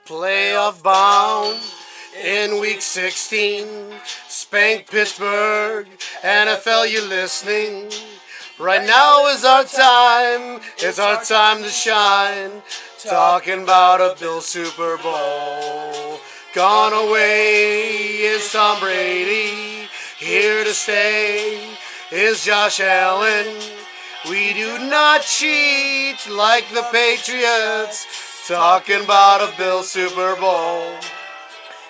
Playoff bound in week 16. Spank Pittsburgh, NFL, you listening? Right now is our time. It's our time to shine. Talking about a Bill Super Bowl. Gone away is Tom Brady. Here to stay is Josh Allen. We do not cheat like the Patriots. Talking about a Bill Super Bowl.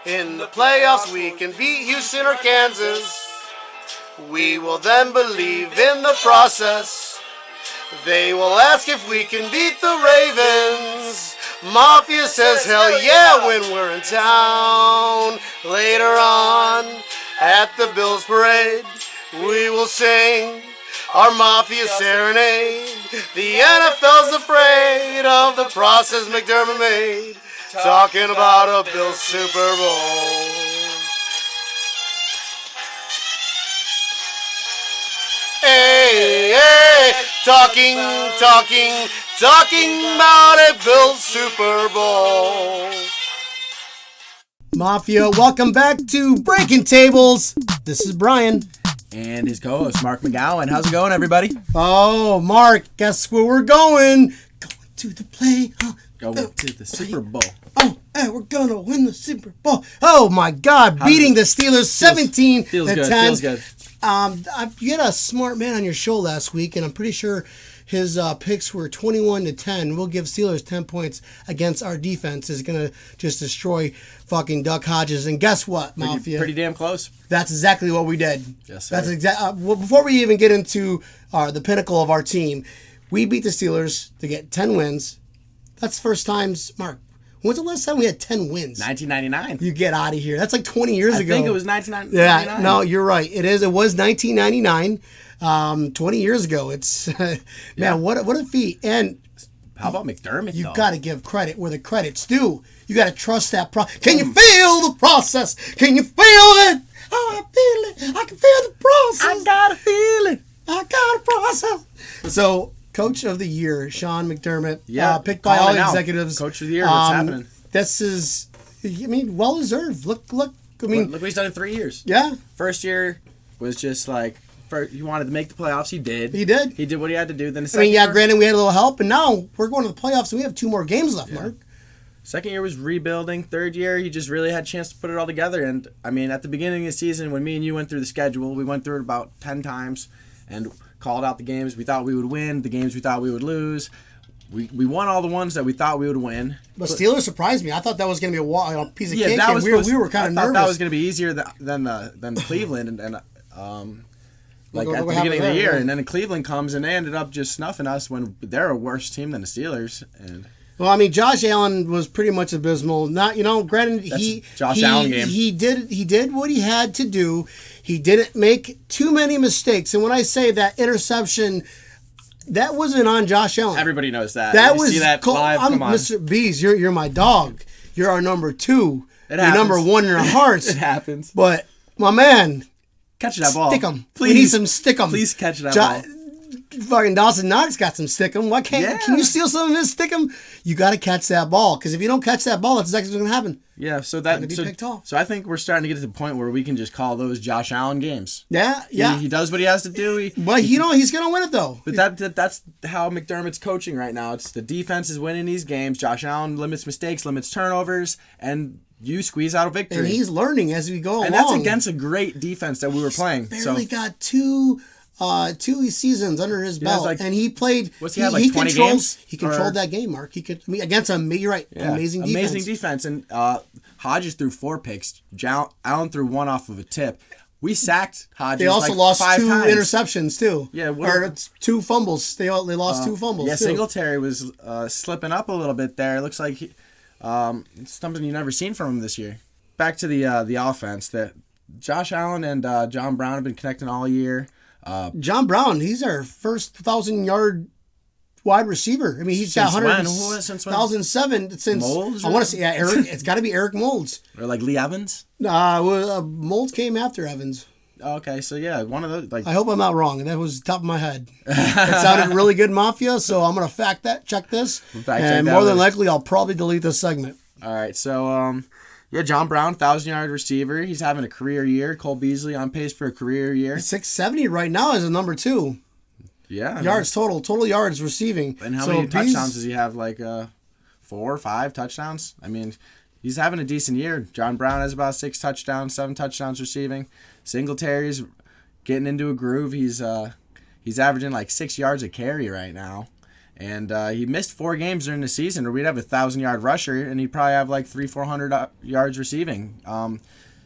In the playoffs we can beat Houston or Kansas. We will then believe in the process. They will ask if we can beat the Ravens. Mafia says hell yeah when we're in town. Later on at the Bills parade, we will sing our Mafia serenade. The NFL's afraid of the process Mcdermott made. Talking about a Bills Super Bowl. Hey, hey, talking about a Bills Super Bowl. Mafia, welcome back to Breaking Tables. This is Brian. And his co-host, Mark McGowan. How's it going, everybody? Oh, Mark, guess where we're going? Going to the play. Going to the Super Bowl. Oh, hey, we're going to win the Super Bowl. Oh, my God. Beating the Steelers 17 to 10. Feels good. You had a smart man on your show last week, and I'm pretty sure his picks were 21 to 10. We'll give Steelers 10 points against our defense. Is going to just destroy fucking Duck Hodges. And guess what, Mafia? Pretty damn close. That's exactly what we did. Yes, sir. That's well, before we even get into the pinnacle of our team, we beat the Steelers to get 10 wins. That's the first time, Mark. When's the last time we had 10 wins? 1999. You get out of here. That's like 20 years ago. I think it was 1999. Yeah, no, you're right. It is. It was 1999. 20 years ago. It's man, what a feat. And how about Mcdermott? You got to give credit where the credit's due. You got to trust that process. Can you feel the process? Can you feel it? Oh, I feel it. I can feel the process. I got a feeling. I got a process. So, Coach of the Year, Sean McDermott, picked by all executives. Coach of the Year, what's happening? This is, well deserved. Look. Look what he's done in 3 years. Yeah. First year was just like, he wanted to make the playoffs. He did. He did. He did what he had to do. Then the second granted, we had a little help, and now we're going to the playoffs, and we have 2 more games left, Mark. Second year was rebuilding. Third year, he just really had a chance to put it all together. And, at the beginning of the season, when me and you went through the schedule, we went through it about 10 times and called out the games we thought we would win, the games we thought we would lose. We won all the ones that we thought we would win. But Steelers surprised me. I thought that was going to be a piece of cake, that and we were kind of nervous. I thought that was going to be easier than Cleveland, and at the beginning of the year. And then Cleveland comes, and they ended up just snuffing us when they're a worse team than the Steelers. And well, Josh Allen was pretty much abysmal. Not, granted, Allen game. He did what he had to do. He didn't make too many mistakes. And when I say that interception, that wasn't on Josh Allen. Everybody knows that. See that live? Come on. Mr. Bees, you're my dog. You're our number 2. You're number 1 in our hearts. It happens. But, my man, catch that ball. Stick 'em. Please. We need some stick 'em. Please catch that ball. Fucking Dawson Knox got some stick 'em. Why can't Can you steal some of his stick 'em? You got to catch that ball, because if you don't catch that ball, that's exactly what's going to happen. Yeah, so I think we're starting to get to the point where we can just call those Josh Allen games. Yeah. He does what he has to do. But he's going to win it though. But that's how McDermott's coaching right now. It's the defense is winning these games. Josh Allen limits mistakes, limits turnovers, and you squeeze out a victory. And he's learning as we go along. And that's against a great defense that we were playing. Barely got two seasons under his belt, and he played. What's he had, like 20 games? He controlled that game, Mark. He could against him. You're right. Yeah, amazing defense. And Hodges threw 4 picks. Allen threw 1 off of a tip. We sacked Hodges. They also lost 5 2 times. interceptions too. Yeah, or 2 fumbles. They lost 2 fumbles. Yeah, too. Singletary was slipping up a little bit there. It looks like it's something you've never seen from him this year. Back to the offense. That Josh Allen and John Brown have been connecting all year. John Brown, he's our first 1,000-yard wide receiver. He's got 100,007 since Molds. I want to say Eric. It's got to be Eric Molds Or like Lee Evans. Molds came after Evans. Okay, so yeah, one of those. I hope I'm not wrong. That was top of my head. It sounded really good, Mafia. So I'm gonna check this, and more than likely, I'll probably delete this segment. All right, so yeah, John Brown, 1,000-yard receiver. He's having a career year. Cole Beasley on pace for a career year. 670 right now is a number 2. Yeah, yards total yards receiving. And how many touchdowns does he have? Like 4 or 5 touchdowns. I mean, he's having a decent year. John Brown has about 6 touchdowns, 7 touchdowns receiving. Singletary's getting into a groove. He's averaging like 6 yards a carry right now. And he missed 4 games during the season, or we'd have a 1,000-yard rusher, and he'd probably have like 300-400 yards receiving.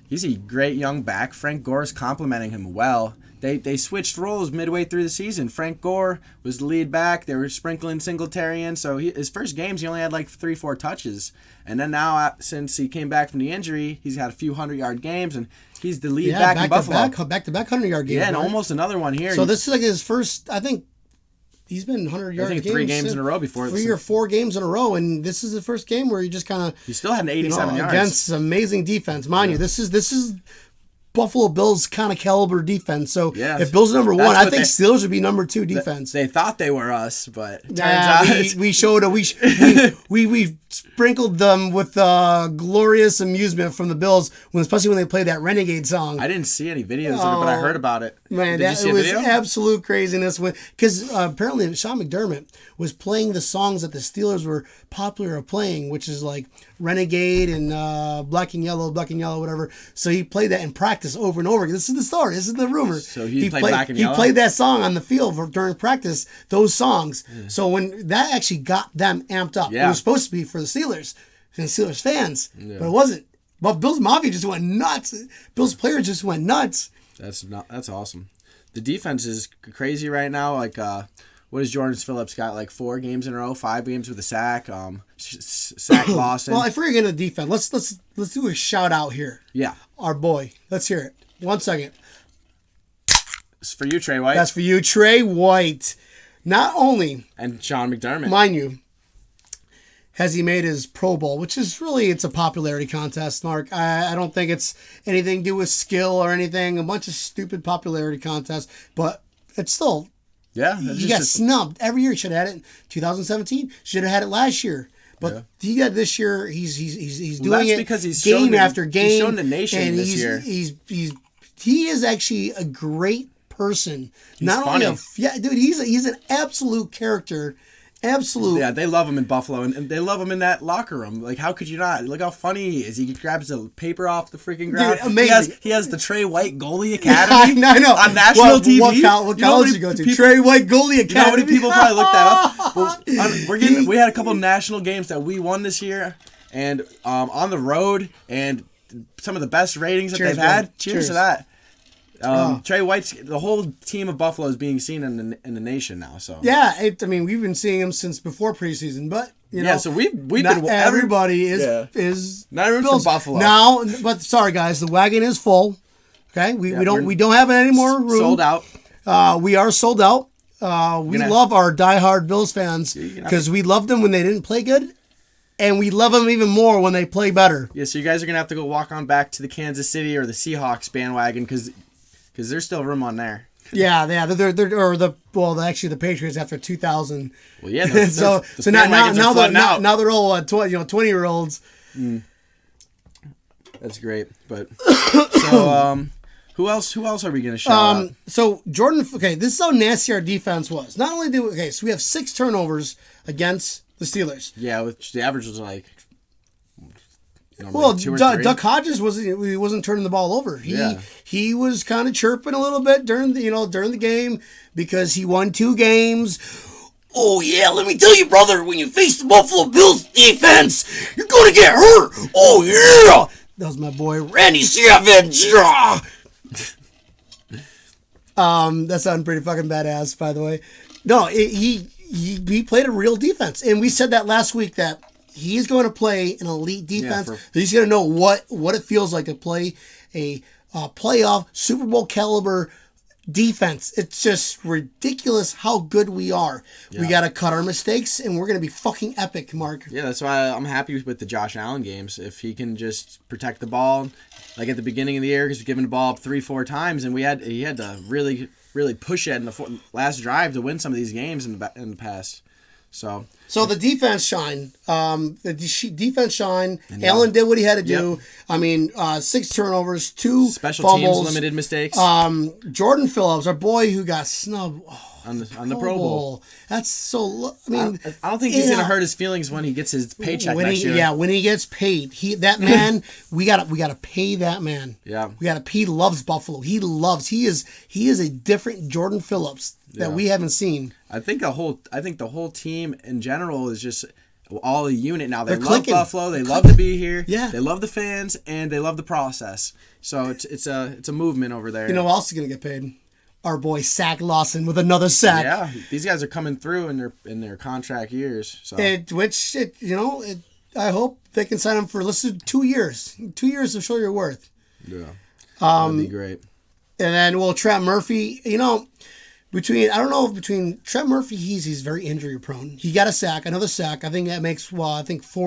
He's a great young back. Frank Gore's complimenting him well. They switched roles midway through the season. Frank Gore was the lead back. They were sprinkling Singletary in. So his first games, he only had like 3-4 touches. And then now, since he came back from the injury, he's had a few 100-yard games, and he's the lead back in Buffalo. Back-to-back 100-yard games. Yeah, and almost another one here. So this is like his first, I think, he's been 100-yard games. 3 games in a row before. 3 or 4 games in a row, and this is the first game where he just kind of... He still had an 87 yards. Against amazing defense. Mind you, this is Buffalo Bills kind of caliber defense. So if Bills are number 1, I think Steelers would be number 2 defense. They thought they were us, but turns out we showed we sprinkled them with glorious amusement from the Bills, especially when they played that Renegade song. I didn't see any videos of it, but I heard about it. Man, Did you see it a was video? absolute craziness. Because apparently Sean McDermott was playing the songs that the Steelers were popular of playing, which is like Renegade and Black and Yellow, whatever. So he played that in practice over and over again. This is the story. This is the rumor. So he played Black and Yellow? He played that song on the field during practice, those songs. Yeah. So when that actually got them amped up. It was supposed to be for the Steelers and Steelers fans, but it wasn't. But Bills Mafia just went nuts. Bills players just went nuts. That's awesome. The defense is crazy right now. Like, what has Jordan Phillips got? Like 4 games in a row, 5 games with a sack. Sack Lawson. Well, if we're getting to defense, let's do a shout out here. Yeah, our boy. Let's hear it. 1 second. It's for you, Trey White. That's for you, Trey White. Not only and Sean McDermott, mind you, has he made his Pro Bowl, which is really, it's a popularity contest, Mark. I don't think it's anything to do with skill or anything. A bunch of stupid popularity contests, but it's still. Yeah, he got snubbed every year. He should have had it in 2017. Should have had it last year. But he got this year. He's doing it because he's game after game. He's shown the nation this year. He is actually a great person. He's funny. Dude, he's an absolute character. Absolute. Yeah, they love him in Buffalo, and they love him in that locker room. Like, how could you not? Look how funny he is. He grabs the paper off the freaking ground. Dude, amazing. He has the Trey White Goalie Academy. I know. On national TV. What college you go to? Trey White Goalie Academy. You know how many people probably looked that up? Well, we had a couple national games that we won this year, and on the road, and some of the best ratings that they've had. Man. Cheers to that. Trey White's, the whole team of Buffalo is being seen in the nation now. So yeah, we've been seeing him since before preseason, but you know, so we've not been everybody is not everyone from Buffalo now. But sorry guys, the wagon is full. Okay, we don't have any more room. Sold out. We are sold out. We love our diehard Bills fans because we loved them when they didn't play good. And we love them even more when they play better. Yeah, so you guys are gonna have to go walk on back to the Kansas City or the Seahawks bandwagon because there's still room on there. Yeah. They're the Patriots after 2000. Well, yeah. So now they're all 20-year-olds. That's great. But so who else are we gonna shout out? So Jordan. Okay, this is how nasty our defense was. Not only so we have 6 turnovers against the Steelers. Yeah, which the average was like. Well, Duck Hodges wasn't turning the ball over. He was kind of chirping a little bit during the game because he won 2 games. Oh yeah, let me tell you, brother, when you face the Buffalo Bills defense, you're gonna get hurt. Oh yeah, that was my boy Randy Savage. That sounded pretty fucking badass, by the way. No, he played a real defense, and we said that last week that. He's going to play an elite defense. He's going to know what it feels like to play a playoff Super Bowl caliber defense. It's just ridiculous how good we are. Yeah. We got to cut our mistakes, and we're going to be fucking epic, Mark. Yeah, that's why I'm happy with the Josh Allen games. If he can just protect the ball, like at the beginning of the year, because he's giving the ball up 3-4 times, and he had to really push it in the last drive to win some of these games in the past. So the defense shine. Defense shine. Allen did what he had to do. Yep. I mean, 6 turnovers, 2 special fumbles. teams, limited mistakes. Jordan Phillips, our boy who got snubbed. On the Pro Bowl. That's so. I mean, I don't think he's gonna hurt his feelings when he gets his paycheck next year. Yeah, when he gets paid, that man, we gotta pay that man. Yeah, we gotta. He loves Buffalo. He is a different Jordan Phillips that we haven't seen. I think the whole team in general is just all a unit now. They They're love clicking. Buffalo. They love to be here. Yeah, they love the fans and they love the process. So it's a movement over there. You know who else is gonna get paid? Our boy Zach Lawson with another sack. Yeah, these guys are coming through in their contract years. So I hope they can sign him for 2 years. 2 years to show your worth. Yeah, that'd be great. And then Trent Murphy. Between Trent Murphy, he's very injury prone. He got a sack, another sack. I think that makes 4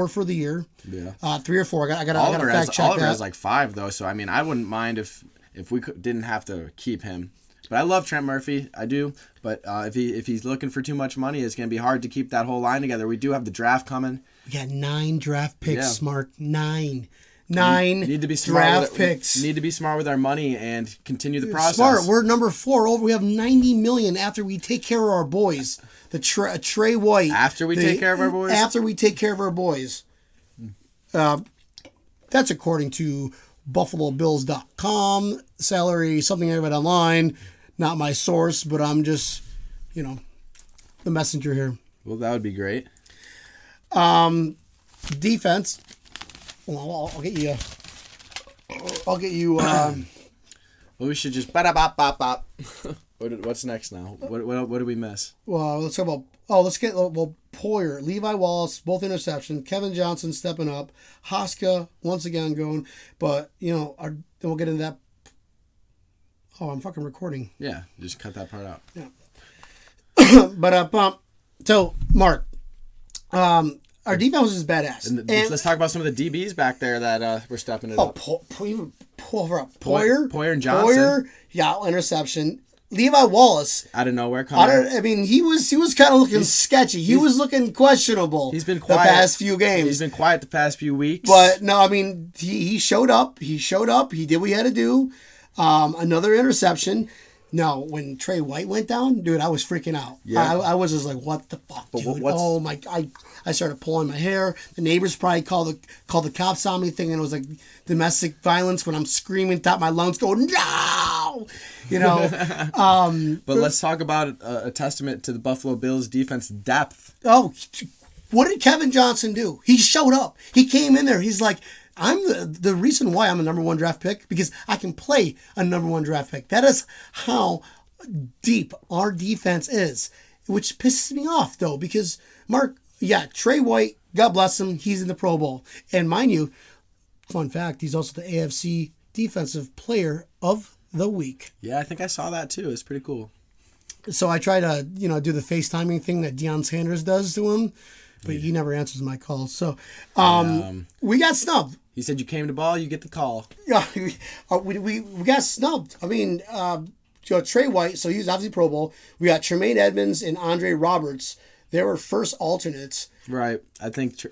for the year. Yeah, 3 or 4. I got Oliver to fact check Oliver that. has like 5 though, so I mean I wouldn't mind if we didn't have to keep him. But I love Trent Murphy, I do. But if he's looking for too much money, it's going to be hard to keep that whole line together. We do have the draft coming. We got 9 draft picks, Mark. 9 need to be smart draft picks. Need to be smart with our money and continue the process. Smart. We're number 4 over. We have $90 million after we take care of our boys. The Trey White. After we take care of our boys. After we take care of our boys. That's according to BuffaloBills.com. Salary, something I read online. Not my source, but I'm just, the messenger here. Well, that would be great. Defense. Well, I'll get you. Well, we should just bop. What's next now? What did we miss? Well, let's talk about. Let's get Poyer, Levi Wallace, both interceptions. Kevin Johnson stepping up. Haska once again going, but then we'll get into that. Oh, I'm fucking recording. Yeah, just cut that part out. Yeah. But so Mark, our defense is badass. And let's talk about some of the DBs back there that were stepping it up. Poyer and Johnson. Yeah, interception. Levi Wallace out of nowhere coming. He was kind of looking sketchy. He was looking questionable. He's been quiet the past few games. He's been quiet the past few weeks. But no, I mean he showed up. He did what he had to do. Another interception. No, when Trey White went down, dude, I was freaking out. Yeah. I was just like, what the fuck, dude? Oh my! I started pulling my hair. The neighbors probably called the cops on me, thinking it was like domestic violence. When I'm screaming, top of my lungs, going no, But let's talk about a testament to the Buffalo Bills defense depth. Oh, what did Kevin Johnson do? He showed up. He came in there. He's like, I'm the reason why I'm a number 1 draft pick, because I can play a number 1 draft pick. That is how deep our defense is, which pisses me off though, because Mark, Trey White, God bless him, he's in the Pro Bowl, and mind you, fun fact, he's also the AFC Defensive Player of the Week. Yeah, I think I saw that too. It's pretty cool. So I try to do the FaceTiming thing that Deion Sanders does to him, but he never answers my calls. So we got snubbed. He said you came to ball, you get the call. Yeah, we got snubbed. I mean, Trey White, so he's obviously Pro Bowl. We got Tremaine Edmonds and Andre Roberts. They were first alternates. Right. I think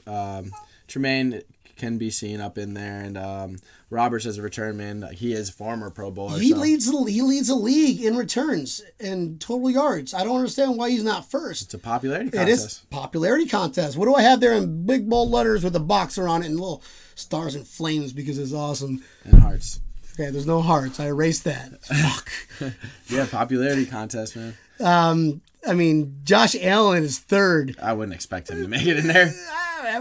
Tremaine can be seen up in there, and Roberts as a return man. He is former Pro Bowler. He leads the league in returns and total yards. I don't understand why he's not first. It's a popularity contest. It is popularity contest. What do I have there in big bold letters with a boxer on it and little stars and flames because it's awesome. And hearts. Okay, there's no hearts. I erased that. Fuck. Yeah, popularity contest, man. I mean, Josh Allen is third. I wouldn't expect him to make it in there.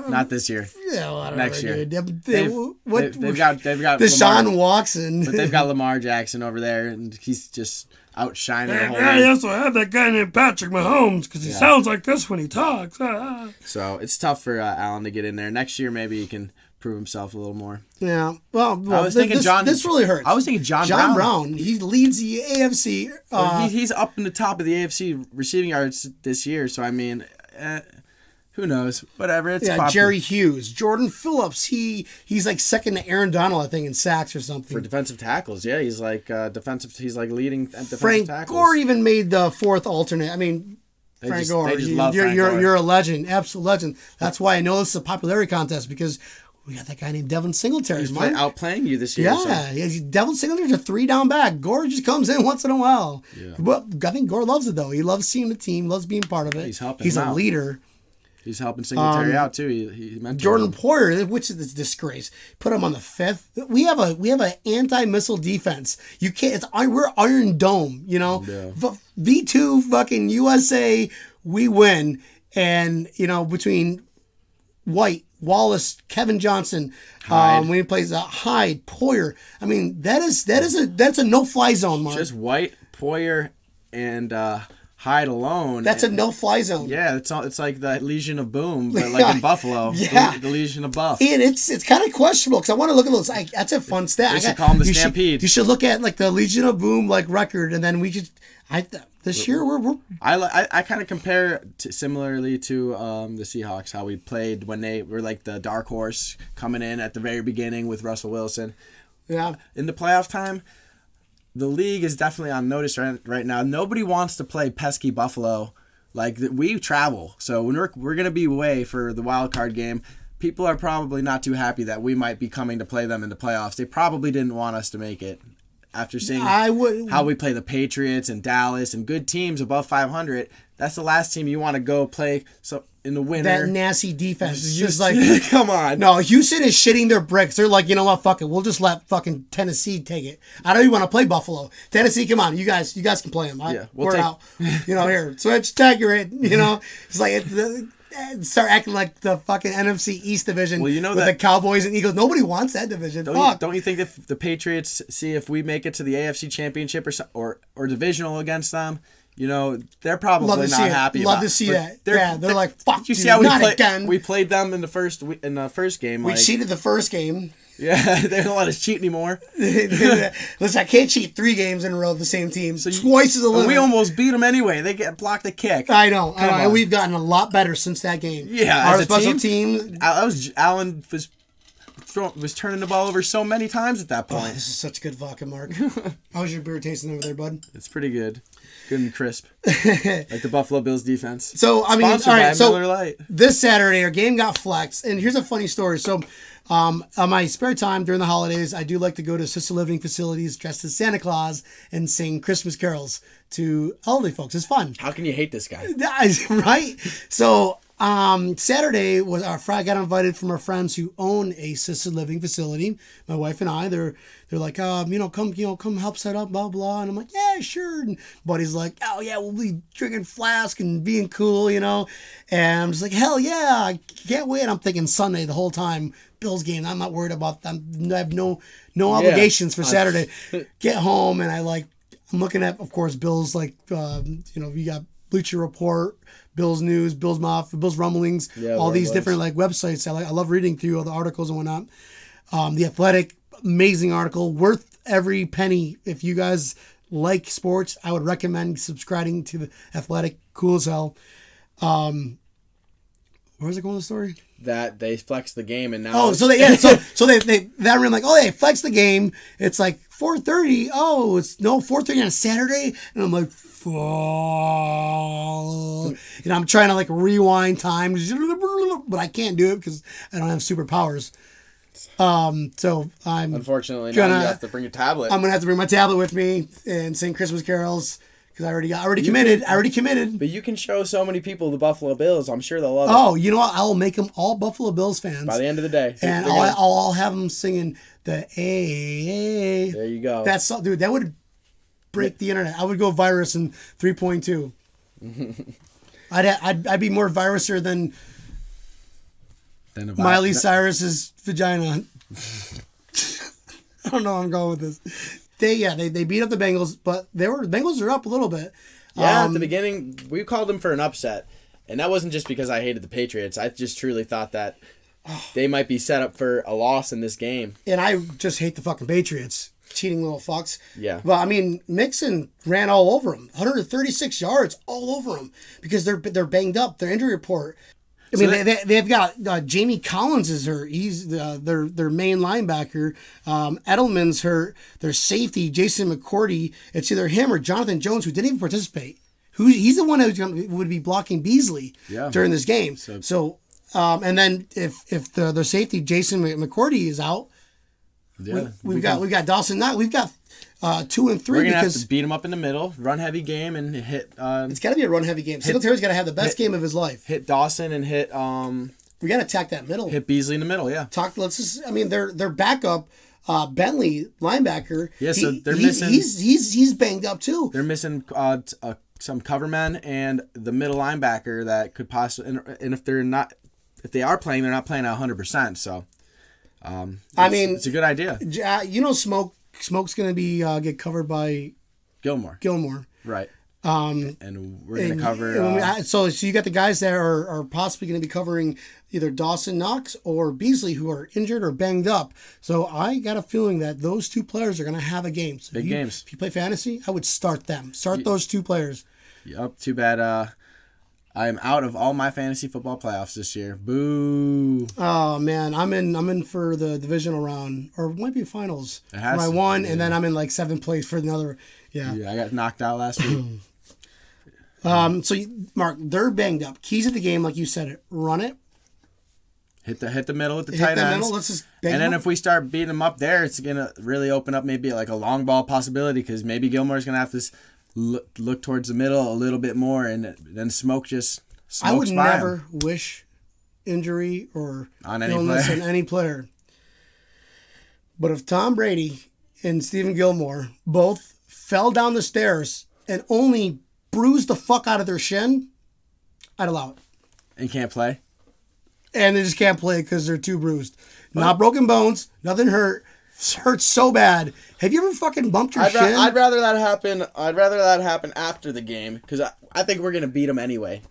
Not this year. Yeah, whatever, next year. Dude. They've got Deshaun Watson. But they've got Lamar Jackson over there, and he's just outshining the whole I league. also have that guy named Patrick Mahomes because he sounds like this when he talks. So it's tough for Allen to get in there. Next year, maybe he can prove himself a little more. Yeah. Well, I was thinking this really hurts. I was thinking John Brown. He leads the AFC. He's up in the top of the AFC receiving yards this year. So I mean, who knows? Whatever. It's popular. Jerry Hughes, Jordan Phillips. He's like second to Aaron Donald, I think, in sacks or something. For defensive tackles, yeah, he's like defensive. He's like leading at defensive Frank tackles. Gore even made the fourth alternate. I mean, Frank Gore. They just love Frank Gore. You're a legend, absolute legend. That's why I know this is a popularity contest, because we got that guy named Devin Singletary. He's outplaying you this year. Yeah, Devin Singletary's a 3-down back. Gore just comes in once in a while. Yeah. But I think Gore loves it, though. He loves seeing the team, loves being part of it. He's helping. He's him a out. leader. He's helping Singletary out too. He mentored Jordan him. Poyer, which is a disgrace, put him on the 5th. We have an anti-missile defense. You can't. We're Iron Dome. You know, Yeah. V2 fucking USA. We win, and between White, Wallace, Kevin Johnson, Hyde. when he plays Hyde, Poyer. I mean, that's a no-fly zone, Mark. Just White, Poyer, and Hyde alone. That's a no-fly zone. Yeah, it's like the Legion of Boom, but like in Buffalo. Yeah. The Legion of Buff. And it's kind of questionable, because I want to look at those. That's a fun stat. They should call them the you Stampede. You should look at like the Legion of Boom record, and then we could. This year we're I kind of compare similarly to the Seahawks, how we played when they were like the dark horse coming in at the very beginning with Russell Wilson. Yeah. In the playoff time, the league is definitely on notice right now. Nobody wants to play pesky Buffalo. Like, we travel, so when we're going to be away for the wild card game, people are probably not too happy that we might be coming to play them in the playoffs. They probably didn't want us to make it. After seeing how we play the Patriots and Dallas and good teams above 500, that's the last team you want to go play in the winter. That nasty defense is just like, come on. No, Houston is shitting their bricks. They're like, you know what, fuck it. We'll just let fucking Tennessee take it. I don't even want to play Buffalo. Tennessee, come on. You guys can play them. We're out. Here. Switch, tag your it. It's like... Start acting like the fucking NFC East division with the Cowboys and Eagles. Nobody wants that division. Don't you think if the Patriots see if we make it to the AFC Championship or divisional against them, they're probably not happy. Love to see that. They're like, fuck. You see how again. We played them in the first game. We cheated the first game. Yeah, they don't let us cheat anymore. Listen, I can't cheat 3 games in a row of the same team. So twice as a limit. We almost beat them ananyway. They blocked the kick. I know. And we've gotten a lot better since that game. Yeah, our special team. Allen was turning the ball over so many times at that point. This is such good vodka, Mark. How's your beer tasting over there, bud? It's pretty good. Good and crisp. Like the Buffalo Bills defense. So, I mean, Sponsored all right, by Miller Lite. This Saturday, our game got flexed. And here's a funny story. So, on my spare time during the holidays, I do like to go to assisted living facilities dressed as Santa Claus and sing Christmas carols to elderly folks. It's fun. How can you hate this guy? Right? So, Saturday was I got invited from our friends who own a assisted living facility. My wife and I, they're like, come help set up, blah, blah. And I'm like, yeah, sure. And Buddy's like, oh yeah, we'll be drinking flask and being cool, And I'm just like, hell yeah, I can't wait. I'm thinking Sunday the whole time, Bills game. I'm not worried about them. I have no obligations for Saturday. Get home and I'm looking at, of course, Bills like, you got Bleacher Report, Bills News, Bills Mafia, Bills Rumblings, all these different like websites. I love reading through all the articles and whatnot. The Athletic, amazing article, worth every penny. If you guys like sports, I would recommend subscribing to the Athletic. Cool as hell. Where's it going, the story? That they flexed the game and now. So that ring like, they flexed the game. It's like 4:30. Oh, it's 4:30 on a Saturday, and I'm like, I'm trying to like rewind time, but I can't do it because I don't have superpowers. So I'm unfortunately now you have to bring a tablet. I'm gonna have to bring my tablet with me and sing Christmas carols. Because I already committed. But you can show so many people the Buffalo Bills. I'm sure they'll love it. Oh, you know what? I'll make them all Buffalo Bills fans. By the end of the day. And I'll have them singing the A. There you go. Dude, that would break the internet. I would go virus in 3.2. I'd be more viruser than Miley Cyrus's vagina. I don't know where I'm going with this. They beat up the Bengals, but the Bengals are up a little bit. Yeah, at the beginning, we called them for an upset. And that wasn't just because I hated the Patriots. I just truly thought that they might be set up for a loss in this game. And I just hate the fucking Patriots. Cheating little fucks. Yeah. But, I mean, Mixon ran all over him. 136 yards all over him because they're banged up. Their injury report. I mean, they've got Jamie Collins is hurt. He's their main linebacker. Edelman's hurt. Their safety, Jason McCourty. It's either him or Jonathan Jones, who didn't even participate. He's the one who would be blocking Beasley during this game. So and then if the safety Jason McCourty is out, we've got Dawson. We've got 2 and 3. We're gonna have to beat him up in the middle, run heavy game, and hit. It's got to be a run heavy game. Singletary's got to have the best game of his life. Hit Dawson and hit. We got to attack that middle. Hit Beasley in the middle. Yeah. Their backup. Bentley linebacker. Yeah, so they're missing. He's banged up too. They're missing some cover men and the middle linebacker that could possibly. And if they are playing, they're not playing 100%. So, it's a good idea. Smoke's going to be get covered by Gilmore. Right. And we're going to cover. So you got the guys that are possibly going to be covering either Dawson Knox or Beasley, who are injured or banged up. So I got a feeling that those 2 players are going to have a game. So Big games. If you play fantasy, I would start them. Those 2 players. Yep. Too bad. I am out of all my fantasy football playoffs this year. Boo. Oh man, I'm in for the divisional round, or it might be finals. I won, and then I'm in like 7th place for another. Yeah. I got knocked out last week. So Mark, they're banged up. Keys of the game, like you said, it run it. Hit the middle with the tight ends. Let's just bang and then if we start beating them up there, it's gonna really open up maybe like a long ball possibility, because maybe Gilmore's gonna have to look towards the middle a little bit more, and then Smoke just smokes I would by never him. wish injury or on any illness player. on any player. But if Tom Brady and Stephen Gilmore both fell down the stairs and only bruised the fuck out of their shin, I'd allow it. And can't play? And they just can't play because they're too bruised. Not broken bones, nothing hurt. It hurts so bad. Have you ever fucking bumped your shin? I'd rather that happen. I'd rather that happen after the game, because I think we're gonna beat them anyway.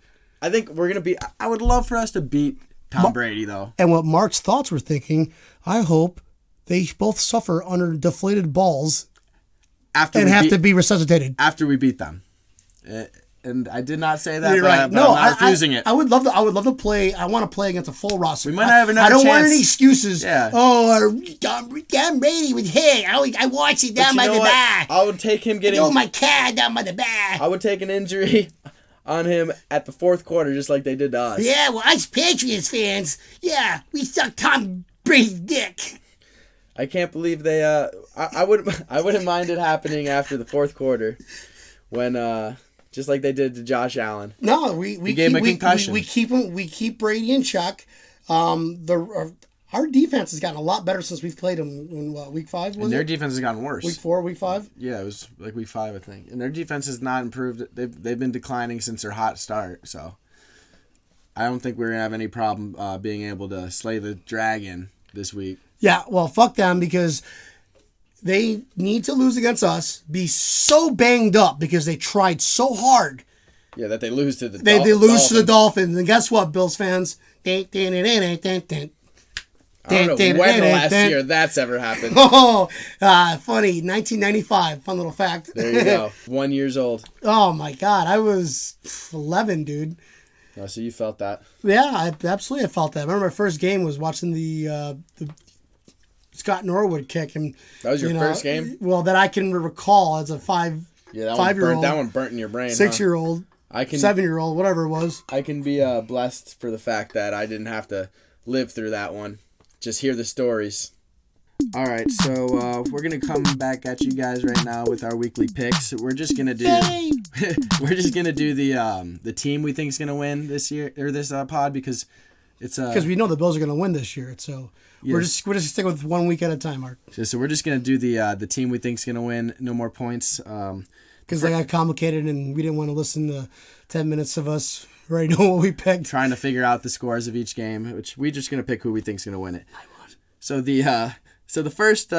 I think we're gonna beat. I would love for us to beat Tom Brady though. And what Mark's thoughts were thinking, I hope they both suffer under deflated balls and have to be resuscitated after we beat them. And I did not say that. You're right. I'm not refusing it. I would love to play. I want to play against a full roster. We might not have another I don't chance. want any excuses. Yeah. Oh, Tom Brady with hair. I watched it down by the bar. I would take him getting. Oh, my cat down by the bar. I would take an injury on him at the 4th quarter, just like they did to us. Yeah, well, us Patriots fans, we suck Tom Brady's dick. I can't believe they. I wouldn't mind it happening after the 4th quarter, when just like they did to Josh Allen. No, we gave him a concussion. We keep Brady in check. Our defense has gotten a lot better since we've played them in week 5. And their defense has gotten worse. Week 4, week 5. Yeah, it was like week 5, I think. And their defense has not improved. They've been declining since their hot start. So I don't think we're gonna have any problem being able to slay the dragon this week. Yeah, well, fuck them, because they need to lose against us, be so banged up because they tried so hard. Yeah, that they lose to the Dolphins. They lose to the Dolphins. And guess what, Bills fans? I don't know when the last year that's ever happened. Oh, funny. 1995. Fun little fact. There you go. 1 year old. Oh, my God. I was 11, dude. Oh, so you felt that. Yeah, I absolutely felt that. I remember my first game was watching the Scott Norwood kick. And, that was your first game? Well, that I can recall as a 5-year-old. That one burnt in your brain. 6-year-old. 7-year-old, whatever it was. I can be blessed for the fact that I didn't have to live through that one. Just hear the stories. All right, so we're gonna come back at you guys right now with our weekly picks. We're just gonna do the team we think is gonna win this year or this pod, because it's because we know the Bills are gonna win this year. So yes. we're just sticking with 1 week at a time, Mark. So we're just gonna do the team we think is gonna win. No more points. Because they got complicated and we didn't want to listen to 10 minutes of us already know what we picked. Trying to figure out the scores of each game, which we're just going to pick who we think's going to win it. So the first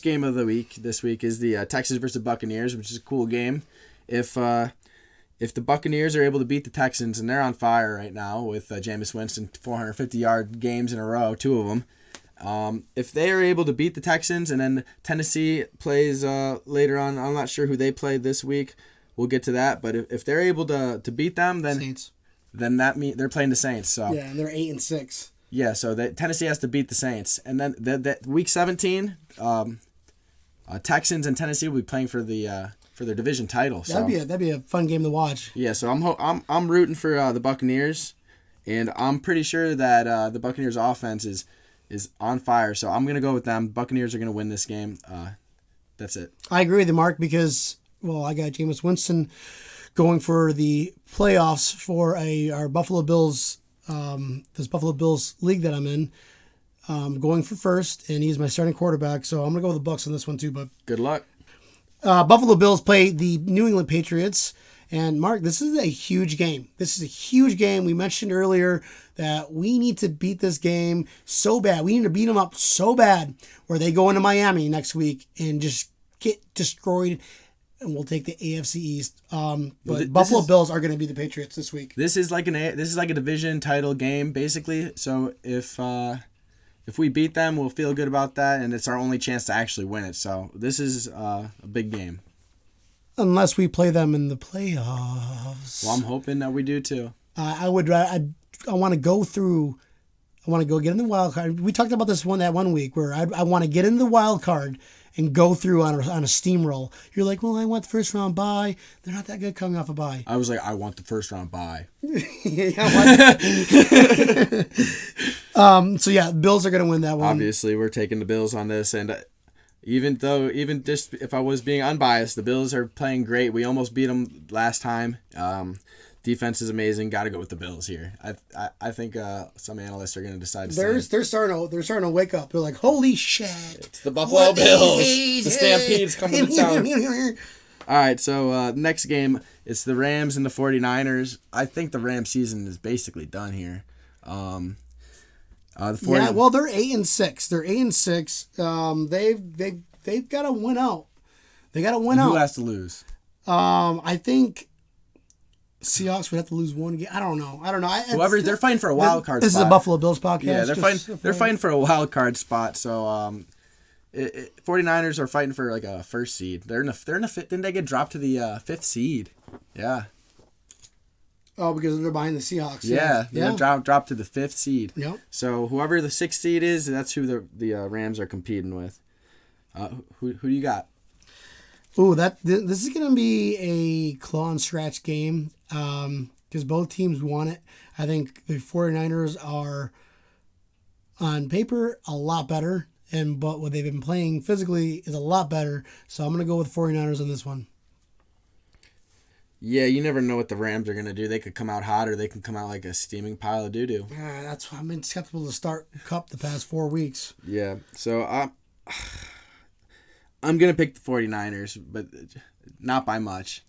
game of the week this week is the Texans versus Buccaneers, which is a cool game. If the Buccaneers are able to beat the Texans, and they're on fire right now with Jameis Winston 450-yard games in a row, 2 of them. If they are able to beat the Texans, and then Tennessee plays later on, I'm not sure who they play this week. We'll get to that. But if they're able to beat them, then Saints. Then that means they're playing the Saints. So yeah, and they're 8-6. Yeah, so Tennessee has to beat the Saints, and then that week 17, Texans and Tennessee will be playing for the for their division title. So That'd be a fun game to watch. yeah, so I'm rooting for the Buccaneers, and I'm pretty sure that the Buccaneers offense is on fire. So I'm gonna go with them. Buccaneers are gonna win this game. That's it. I agree with you, Mark, because I got Jameis Winston going for the playoffs for our Buffalo Bills, this Buffalo Bills league that I'm in. Going for first, and he's my starting quarterback, so I'm gonna go with the Bucs on this one too. But Good luck. Buffalo Bills play the New England Patriots, and Mark, this is a huge game. This is a huge game. We mentioned earlier that we need to beat this game so bad. We need to beat them up so bad, where they go into Miami next week and just get destroyed. And we'll take the AFC East. But Buffalo Bills are going to be the Patriots this week. This is like a division title game basically. So if we beat them, we'll feel good about that, and it's our only chance to actually win it. So this is a big game. Unless we play them in the playoffs. Well, I'm hoping that we do too. I want to go through. I want to go get in the wild card. We talked about this that one week where I want to get in the wild card and go through on a steamroll. You're like, well, I want the first round bye. They're not that good coming off a bye. I was like, I want the first round bye. So yeah, Bills are going to win that one. Obviously, we're taking the Bills on this, and even just if I was being unbiased, the Bills are playing great. We almost beat them last time. Defense is amazing. Got to go with the Bills here. I think some analysts are going to decide to they're starting to wake up. They're like, holy shit! It's the Buffalo Bills. The Stampede's coming to town. All right, so next game, it's the Rams and the 49ers. I think the Rams season is basically done here. The 49ers, they're 8-6. They're 8-6. They've got to win out. They got to win out. Who has to lose? I think Seahawks would have to lose one game. I don't know. Whoever, they're fighting for a wild card spot. This is a Buffalo Bills podcast. Yeah, they're fighting for a wild card spot. So 49ers are fighting for like a first seed. They're in a fifth. Didn't they get dropped to the fifth seed? Yeah. Oh, because they're behind the Seahawks. Yeah. Dropped to the fifth seed. Yep. So whoever the sixth seed is, that's who the Rams are competing with. Who do you got? Ooh, this is going to be a claw and scratch game because both teams want it. I think the 49ers are, on paper, a lot better, but what they've been playing physically is a lot better. So I'm going to go with 49ers on this one. Yeah, you never know what the Rams are going to do. They could come out hot or they can come out like a steaming pile of doo-doo. That's why I've been skeptical to start Cup the past 4 weeks. Yeah, so I'm going to pick the 49ers, but not by much.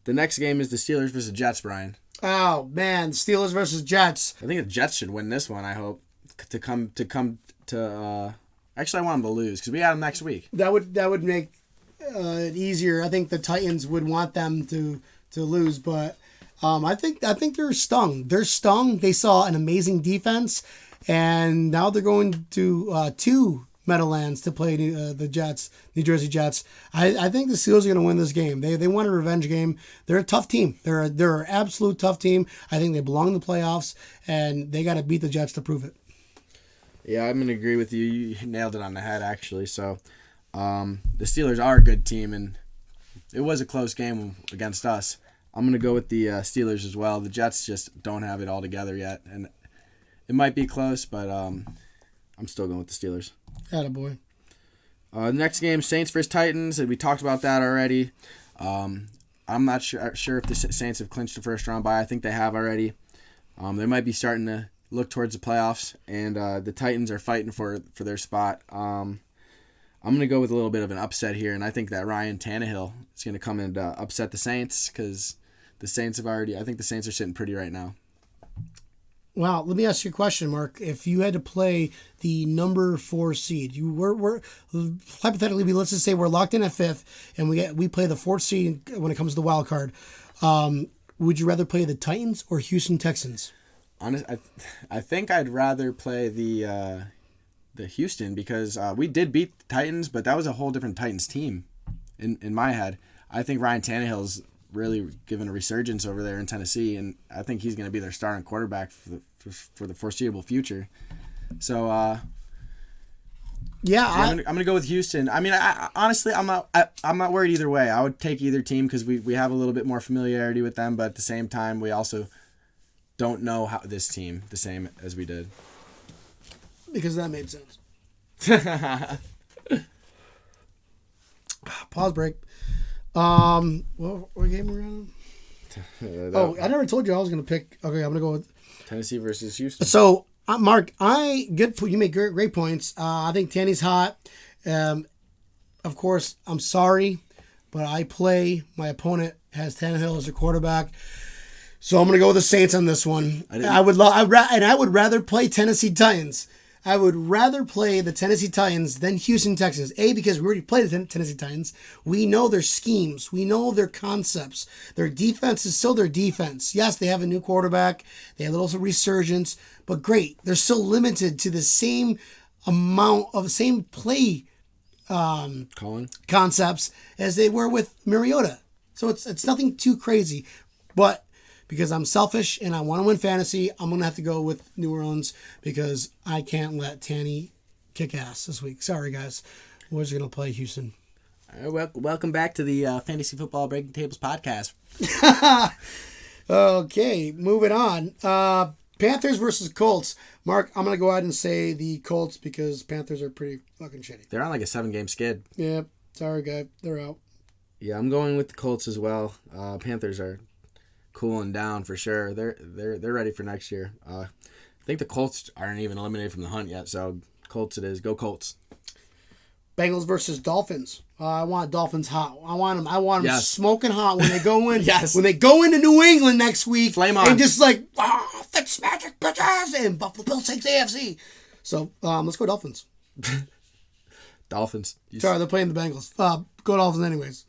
The next game is the Steelers versus Jets, Brian. Oh, man. Steelers versus Jets. I think the Jets should win this one, I hope. Actually, I want them to lose because we got them next week. That would make it easier. I think the Titans would want them to lose, but I think they're stung. They're stung. They saw an amazing defense, and now they're going to two Meadowlands to play the Jets, New Jersey Jets. I think the Steelers are going to win this game. They want a revenge game. They're a tough team. They're an absolute tough team. I think they belong in the playoffs, and they got to beat the Jets to prove it. Yeah, I'm going to agree with you. You nailed it on the head, actually. So the Steelers are a good team, and it was a close game against us. I'm going to go with the Steelers as well. The Jets just don't have it all together yet, and it might be close, but I'm still going with the Steelers. Attaboy. The next game, Saints versus Titans, and we talked about that already. I'm not sure if the Saints have clinched the first round bye. I think they have already. They might be starting to look towards the playoffs, and the Titans are fighting for their spot. I'm going to go with a little bit of an upset here, and I think that Ryan Tannehill is going to come and upset the Saints because the Saints I think the Saints are sitting pretty right now. Wow, let me ask you a question, Mark. If you had to play the number 4 seed, we're hypothetically, let's just say we're locked in at 5th, and we play the 4th seed when it comes to the wild card. Would you rather play the Titans or Houston Texans? I think I'd rather play the Houston because we did beat the Titans, but that was a whole different Titans team in my head. I think Ryan Tannehill's really given a resurgence over there in Tennessee, and I think he's going to be their starting quarterback for the foreseeable future. So Yeah, I'm gonna go with Houston. I mean, honestly, I'm not worried either way. I would take either team because we have a little bit more familiarity with them, but at the same time, we also don't know how this team the same as we did. because that made sense. Pause break. What game are we on? I never told you I was going to pick. Okay, I'm going to go with Tennessee versus Houston. So, Mark, you make great points. I think Tanny's hot. Of course, I'm sorry, but my opponent has Tannehill as a quarterback. So I'm going to go with the Saints on this one. I would rather play Tennessee Titans. I would rather play the Tennessee Titans than Houston Texans. Because we already played the Tennessee Titans. We know their schemes. We know their concepts. Their defense is still their defense. Yes, they have a new quarterback. They have a little resurgence. But great. They're still limited to the same amount of same play concepts as they were with Mariota. So it's nothing too crazy. But because I'm selfish and I want to win fantasy, I'm going to have to go with New Orleans because I can't let Tanny kick ass this week. Sorry, guys. We're just going to play Houston. Welcome back to the Fantasy Football Breaking Tables podcast. Okay, moving on. Panthers versus Colts. Mark, I'm going to go ahead and say the Colts because Panthers are pretty fucking shitty. They're on like a 7-game skid. Yeah, sorry, guy. They're out. Yeah, I'm going with the Colts as well. Panthers are cooling down for sure. They're ready for next year. I think the Colts aren't even eliminated from the hunt yet, so Colts it is. Go Colts. Bengals versus Dolphins. I want Dolphins hot. I want them smoking hot when they go in. Yes. When they go into New England next week. Flame on. And just like, Fitz magic bitches and Buffalo Bills takes AFC. So let's go Dolphins. Dolphins. Sorry, they're playing the Bengals. Go Dolphins anyways.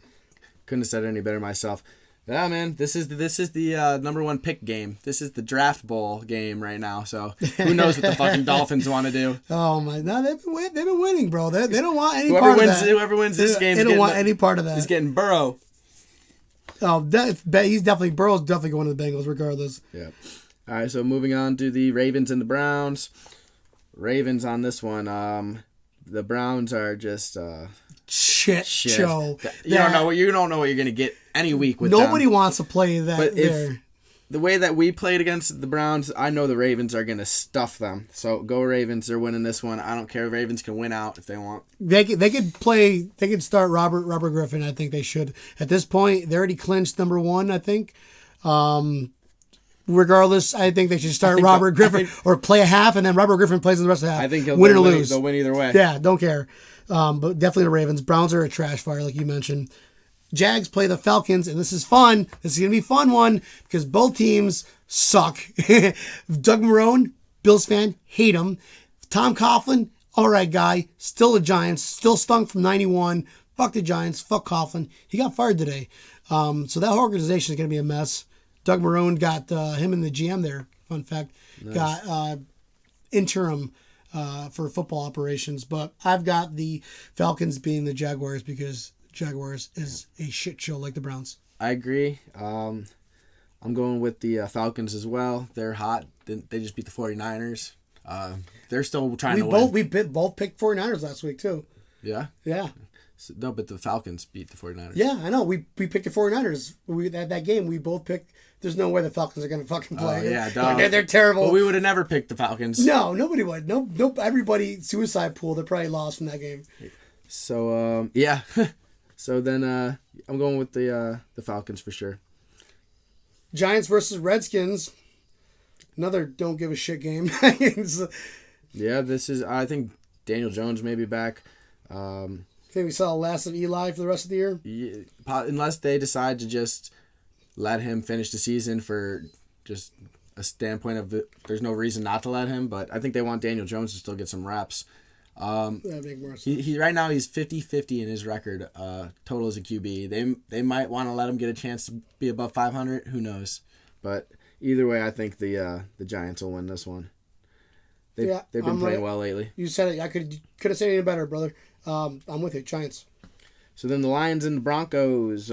Couldn't have said it any better myself. Yeah, man, this is the number one pick game. This is the draft bowl game right now. So who knows what the fucking Dolphins want to do? Oh my! No, they've been winning, bro. They don't want any part of that. Whoever wins this game, they don't want any part of that. He's getting Burrow. Oh, Burrow's definitely going to the Bengals regardless. Yeah. All right, so moving on to the Ravens and the Browns. Ravens on this one. The Browns are just shit show. You don't know what you're gonna get any week with nobody them. wants to play that. But if the way that we played against the Browns, I know the Ravens are gonna stuff them. So go Ravens. They're winning this one. I don't care. Ravens can win out if they want. They could play. They could start Robert Griffin. I think they should. At this point, they already clinched number one. I think. Regardless, I think they should start Robert Griffin or play a half, and then Robert Griffin plays in the rest of the half. I think he'll win or lose. They'll win either way. Yeah, don't care. But definitely the Ravens. Browns are a trash fire, like you mentioned. Jags play the Falcons, and this is fun. This is going to be a fun one because both teams suck. Doug Marrone, Bills fan, hate him. Tom Coughlin, all right guy, still the Giants, still stunk from 91. Fuck the Giants, fuck Coughlin. He got fired today. So that whole organization is going to be a mess. Doug Marrone got him and the GM there, fun fact, nice. Got interim for football operations. But I've got the Falcons being the Jaguars because Jaguars is a shit show like the Browns. I agree. I'm going with the Falcons as well. They're hot. They just beat the 49ers. They're still trying to win. We both picked 49ers last week, too. Yeah? Yeah. So, no, but the Falcons beat the 49ers. Yeah, I know. We picked the 49ers. That game, we both picked. There's no way the Falcons are going to fucking play. Oh, yeah, they're terrible. Well, we would have never picked the Falcons. No, nobody would. No, everybody, suicide pool, they probably lost from that game. So, yeah. So then I'm going with the Falcons for sure. Giants versus Redskins. Another don't give a shit game. Yeah, I think Daniel Jones may be back. Think we saw the last of Eli for the rest of the year? Yeah, unless they decide to just let him finish the season for just a standpoint of there's no reason not to let him, but I think they want Daniel Jones to still get some reps. That'd make more sense. He right now he's 50-50 in his record total as a QB. They might want to let him get a chance to be above 500. Who knows? But either way, I think the Giants will win this one. They've been playing well lately. You said it. I could have said it any better, brother. I'm with you, Giants. So then the Lions and the Broncos.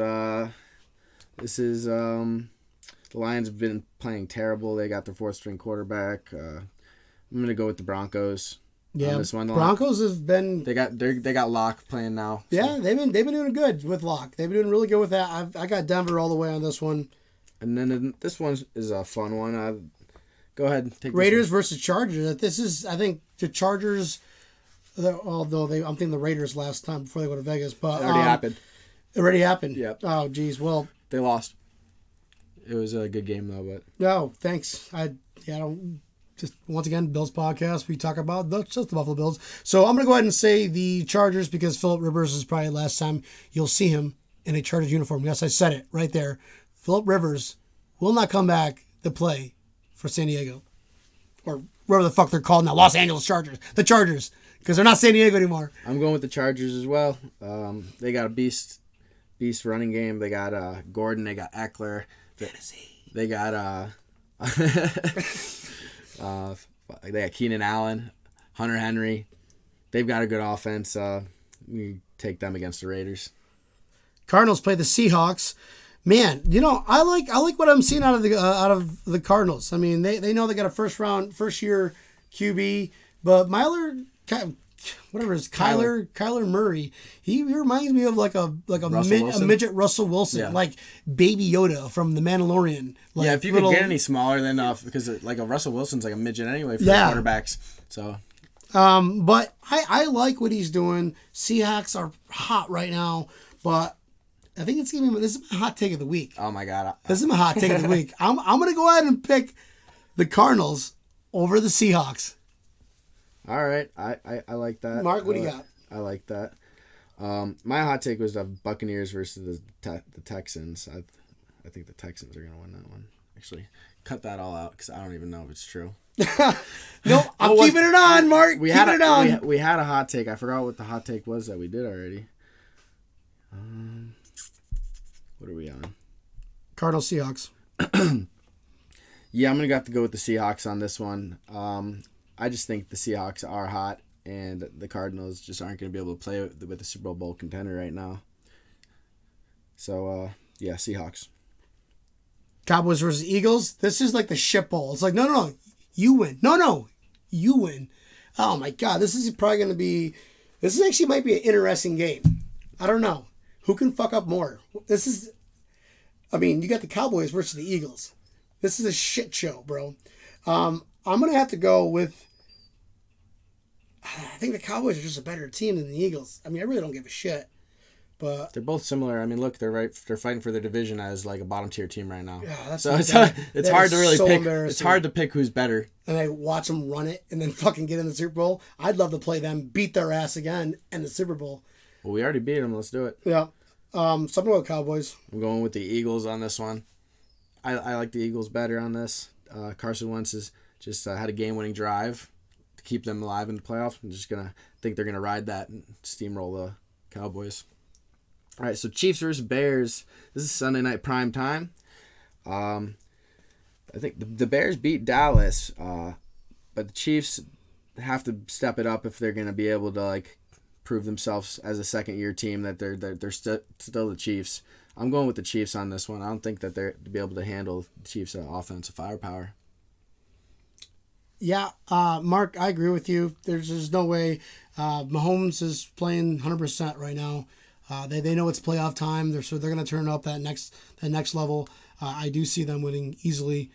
This is the Lions have been playing terrible. They got their fourth string quarterback. I'm gonna go with the Broncos. Yeah, on this one. Broncos have been. They got Locke playing now. So. Yeah, they've been doing good with Locke. They've been doing really good with that. I got Denver all the way on this one. And then this one is a fun one. Go ahead and take Raiders versus Chargers. This is, I think, the Chargers. Although I'm thinking the Raiders last time before they go to Vegas, but it already happened. It already happened. Yep. Oh, geez. Well, they lost. It was a good game though, but no, thanks. I don't. Just once again, Bills podcast. We talk about just the Buffalo Bills. So I'm gonna go ahead and say the Chargers because Phillip Rivers is probably the last time you'll see him in a Chargers uniform. Yes, I said it right there. Phillip Rivers will not come back to play for San Diego or wherever the fuck they're called now. Los Angeles Chargers. The Chargers. Because they're not San Diego anymore. I'm going with the Chargers as well. They got a beast running game. They got Gordon. They got Eckler. They got they got Keenan Allen, Hunter Henry. They've got a good offense. We take them against the Raiders. Cardinals play the Seahawks. Man, I like what I'm seeing out of the Cardinals. I mean, they know they got a first year QB, but Kyler Murray, he reminds me of like a midget Russell Wilson, like Baby Yoda from The Mandalorian. Like if you could get any smaller than because like a Russell Wilson's like a midget anyway for quarterbacks. So, but I like what he's doing. Seahawks are hot right now, but I think this is my hot take of the week. Oh my god, this is my hot take of the week. I'm gonna go ahead and pick the Cardinals over the Seahawks. All right, I like that. Mark, what do you got? I like that. My hot take was the Buccaneers versus the Texans. I think the Texans are going to win that one. Actually, cut that all out because I don't even know if it's true. No, I'm keeping it on, Mark. We had a hot take. I forgot what the hot take was that we did already. What are we on? Cardinals Seahawks. Yeah, I'm going to have to go with the Seahawks on this one. I just think the Seahawks are hot, and the Cardinals just aren't going to be able to play with the Super Bowl contender right now. So, yeah, Seahawks. Cowboys versus Eagles. This is like the shit bowl. It's like, no, you win. No, you win. Oh, my God. This actually might be an interesting game. I don't know. Who can fuck up more? You got the Cowboys versus the Eagles. This is a shit show, bro. I'm going to have to go with... I think the Cowboys are just a better team than the Eagles. I really don't give a shit. But they're both similar. Look, they're fighting for their division as like a bottom tier team right now. Yeah, that's so it's hard to really pick. It's hard to pick who's better. And I watch them run it and then fucking get in the Super Bowl. I'd love to play them, beat their ass again in the Super Bowl. Well, we already beat them. Let's do it. Yeah. So I'm going with Cowboys. I'm going with the Eagles on this one. I like the Eagles better on this. Carson Wentz has just had a game-winning drive to keep them alive in the playoffs. I'm just think they're gonna ride that and steamroll the Cowboys. All right, so Chiefs versus Bears. This is Sunday night prime time. I think the Bears beat Dallas, but the Chiefs have to step it up if they're gonna be able to prove themselves as a second-year team that they're still the Chiefs. I'm going with the Chiefs on this one. I don't think that they're to be able to handle the Chiefs' offensive firepower. Yeah, Mark, I agree with you. There's no way. Mahomes is playing 100% right now. They know it's playoff time. They're going to turn up that next level. I do see them winning easily.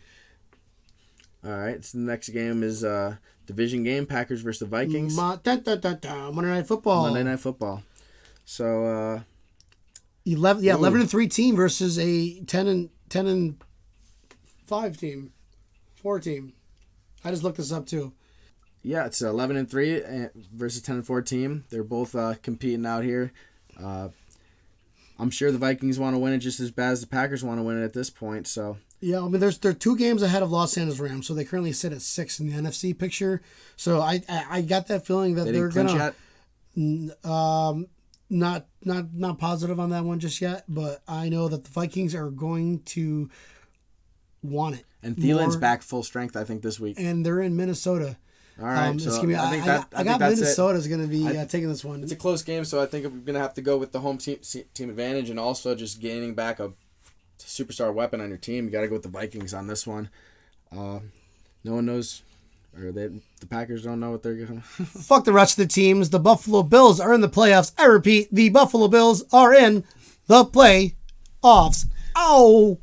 All right, so the next game is division game: Packers versus the Vikings. Monday Night Football. Monday Night Football. So 11-3 team versus a 10-5 team, 4 team. I just looked this up too. Yeah, it's 11-3 versus 10-4 team. They're both competing out here. I'm sure the Vikings want to win it just as bad as the Packers want to win it at this point. So yeah, they're 2 games ahead of Los Angeles Rams, so they currently sit at 6 in the NFC picture. So I got that feeling that they're gonna not positive on that one just yet, but I know that the Vikings are going to want it. And Thielen's back full strength, I think, this week. And they're in Minnesota. All right, I got Minnesota's going to be taking this one. It's a close game, so I think I'm going to have to go with the home team advantage and also just gaining back a superstar weapon on your team. You got to go with the Vikings on this one. No one knows Or the Packers don't know what they're going to... Fuck the rest of the teams. The Buffalo Bills are in the playoffs. I repeat, the Buffalo Bills are in the playoffs. Oh,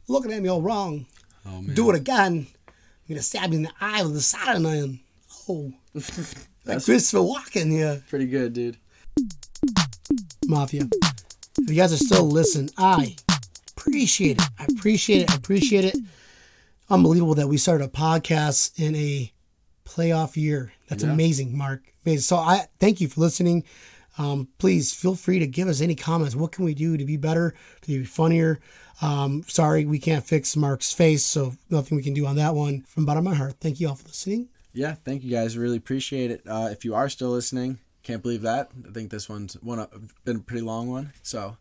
looking at me all wrong. Oh, man. Do it again. I'm going to stab you in the eye with a soldering iron. Oh. Like Christopher Walken, yeah. Pretty good, dude. Mafia. If you guys are still listening, I appreciate it. I appreciate it. Unbelievable that we started a podcast in a playoff year. That's amazing, Mark. Amazing. So I thank you for listening. Please feel free to give us any comments. What can we do to be better, to be funnier? Sorry, we can't fix Mark's face, so nothing we can do on that one. From the bottom of my heart, thank you all for listening. Yeah, thank you guys. Really appreciate it. If you are still listening, can't believe that. I think this one's been a pretty long one. So,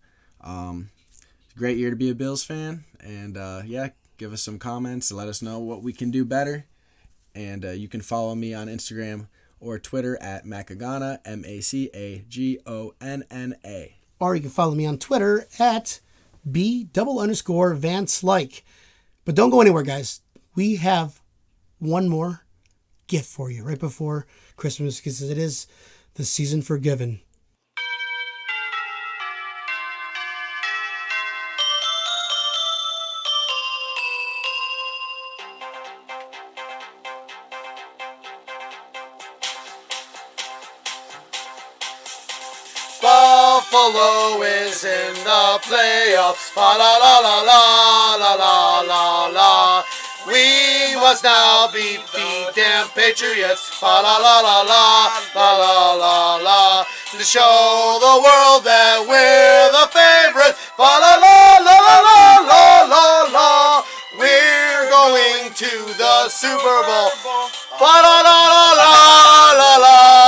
great year to be a Bills fan. And give us some comments and let us know what we can do better. And you can follow me on Instagram or Twitter at Macagonna, MACAGONNA. Or you can follow me on Twitter at B_Vance. But don't go anywhere, guys. We have one more gift for you right before Christmas, because it is the season for giving. Buffalo is in the playoffs. La la la la la la la la la. We must now beat the damn Patriots. La la la la la la la la la. To show the world that we're the favorites. La la la la la la la la. We're going to the Super Bowl. La la la la la la la.